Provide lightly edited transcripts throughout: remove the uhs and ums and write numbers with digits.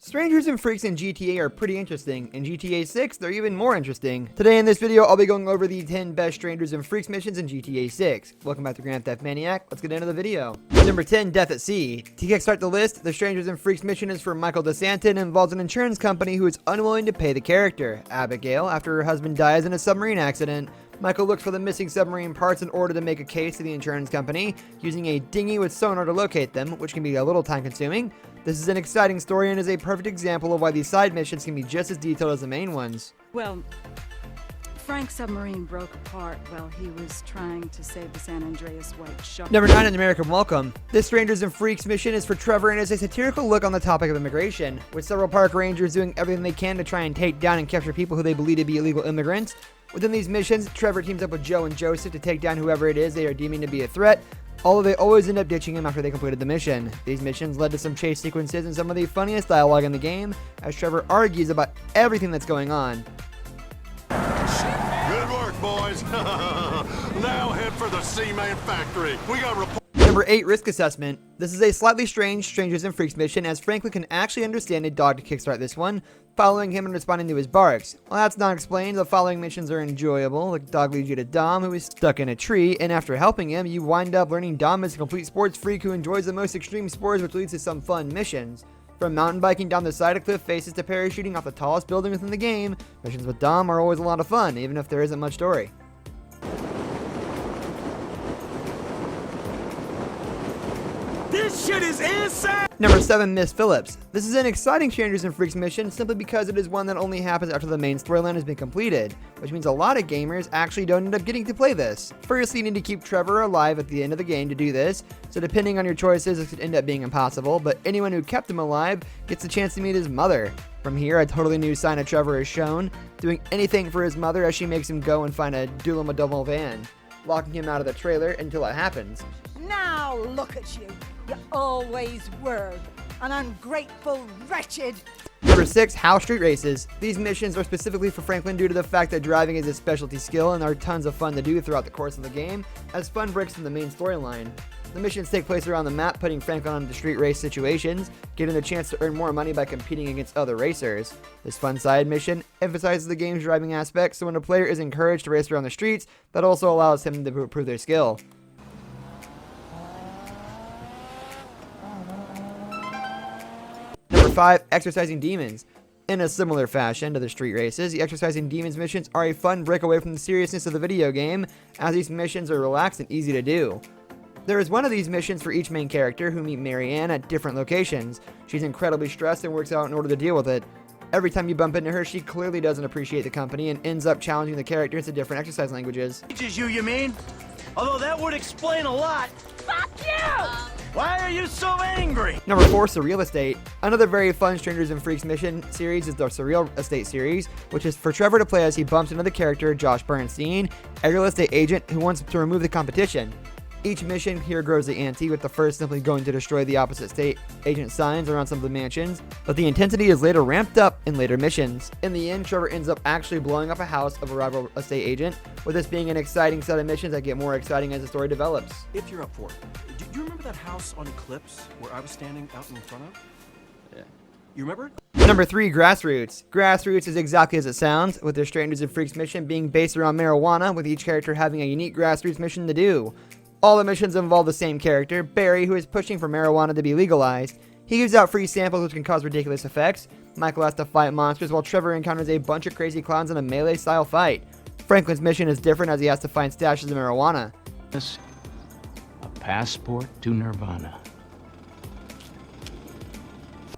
Strangers and freaks in GTA are pretty interesting. In GTA 6, they're even more interesting. Today in this video, I'll be going over the 10 best strangers and freaks missions in GTA 6. Welcome back to Grand Theft Maniac. Let's get into the video. Number 10, Death at Sea. To kickstart the list, the strangers and freaks mission is for Michael DeSanta and involves an insurance company who is unwilling to pay the character, Abigail, after her husband dies in a submarine accident. Michael looks for the missing submarine parts in order to make a case to the insurance company, using a dinghy with sonar to locate them, which can be a little time consuming. This is an exciting story and is a perfect example of why these side missions can be just as detailed as the main ones. Well, Frank's submarine broke apart while he was trying to save the San Andreas White Shark. Number 9, An American Welcome. This Strangers and Freaks mission is for Trevor and is a satirical look on the topic of immigration, with several park rangers doing everything they can to try and take down and capture people who they believe to be illegal immigrants. Within these missions, Trevor teams up with Joe and Joseph to take down whoever it is they are deeming to be a threat, although they always end up ditching him after they completed the mission. These missions led to some chase sequences and some of the funniest dialogue in the game, as Trevor argues about everything that's going on. Good work, boys. Now head for the Seaman factory. We got reports. Number 8, Risk Assessment. This is a slightly strange Strangers and Freaks mission, as Franklin can actually understand a dog to kickstart this one, following him and responding to his barks. While that's not explained, the following missions are enjoyable. The dog leads you to Dom, who is stuck in a tree, and after helping him, you wind up learning Dom is a complete sports freak who enjoys the most extreme sports, which leads to some fun missions. From mountain biking down the side of cliff faces to parachuting off the tallest building within the game, missions with Dom are always a lot of fun, even if there isn't much story. This shit is insane! Number 7, Miss Phillips. This is an exciting Strangers and Freaks mission simply because it is one that only happens after the main storyline has been completed, which means a lot of gamers actually don't end up getting to play this. First, you need to keep Trevor alive at the end of the game to do this, so depending on your choices, it could end up being impossible, but anyone who kept him alive gets the chance to meet his mother. From here, a totally new sign of Trevor is shown, doing anything for his mother as she makes him go and find a double van, locking him out of the trailer until it happens. Now look at you. You always were an ungrateful wretched. Number 6, House Street Races. These missions are specifically for Franklin due to the fact that driving is a specialty skill and are tons of fun to do throughout the course of the game, as fun breaks from the main storyline. The missions take place around the map, putting Franklin onto street race situations, giving the chance to earn more money by competing against other racers. This fun side mission emphasizes the game's driving aspect, so when a player is encouraged to race around the streets, that also allows him to prove their skill. Number 5, Exercising Demons. In a similar fashion to the street races, the Exercising Demons missions are a fun break away from the seriousness of the video game, as these missions are relaxed and easy to do. There is one of these missions for each main character, who meet Marianne at different locations. She's incredibly stressed and works out in order to deal with it. Every time you bump into her, she clearly doesn't appreciate the company and ends up challenging the characters to different exercise languages. Teaches you mean? Although that would explain a lot. Fuck you! Why are you so angry? Number 4, Surreal Estate. Another very fun Strangers and Freaks mission series is the Surreal Estate series, which is for Trevor to play as he bumps into the character Josh Bernstein, a real estate agent who wants to remove the competition. Each mission here grows the ante, with the first simply going to destroy the opposite state agent signs around some of the mansions, but the intensity is later ramped up in later missions. In the end, Trevor ends up actually blowing up a house of a rival estate agent, with this being an exciting set of missions that get more exciting as the story develops. If you're up for it, do you remember that house on Eclipse where I was standing out in front of? Yeah. You remember it? Number 3, Grassroots. Grassroots is exactly as it sounds, with their Strangers and Freaks mission being based around marijuana, with each character having a unique Grassroots mission to do. All the missions involve the same character, Barry, who is pushing for marijuana to be legalized. He gives out free samples which can cause ridiculous effects. Michael has to fight monsters while Trevor encounters a bunch of crazy clowns in a melee-style fight. Franklin's mission is different as he has to find stashes of marijuana. A passport to Nirvana.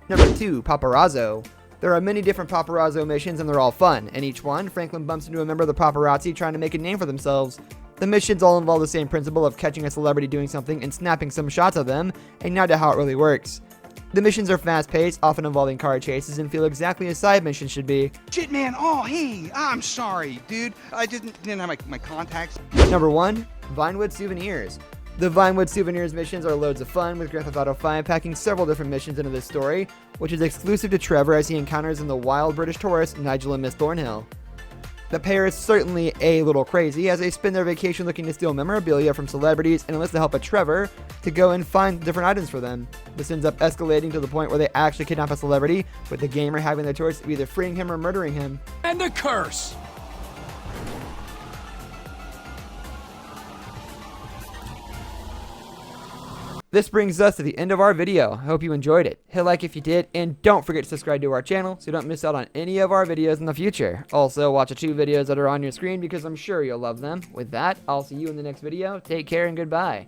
Number 2, Paparazzo. There are many different Paparazzo missions and they're all fun. In each one, Franklin bumps into a member of the paparazzi trying to make a name for themselves. The missions all involve the same principle of catching a celebrity doing something and snapping some shots of them, and now to how it really works. The missions are fast-paced, often involving car chases, and feel exactly as side missions should be. Shit, man. Oh, hey, I'm sorry, dude. I didn't have my contacts. Number 1, Vinewood Souvenirs. The Vinewood Souvenirs missions are loads of fun, with Grand Theft Auto 5 packing several different missions into this story, which is exclusive to Trevor as he encounters in the wild British tourist Nigel and Miss Thornhill. The pair is certainly a little crazy as they spend their vacation looking to steal memorabilia from celebrities and enlist the help of Trevor to go and find different items for them. This ends up escalating to the point where they actually kidnap a celebrity, with the gamer having the choice of either freeing him or murdering him. And the curse! This brings us to the end of our video. I hope you enjoyed it. Hit like if you did, and don't forget to subscribe to our channel so you don't miss out on any of our videos in the future. Also, watch the 2 videos that are on your screen because I'm sure you'll love them. With that, I'll see you in the next video. Take care and goodbye.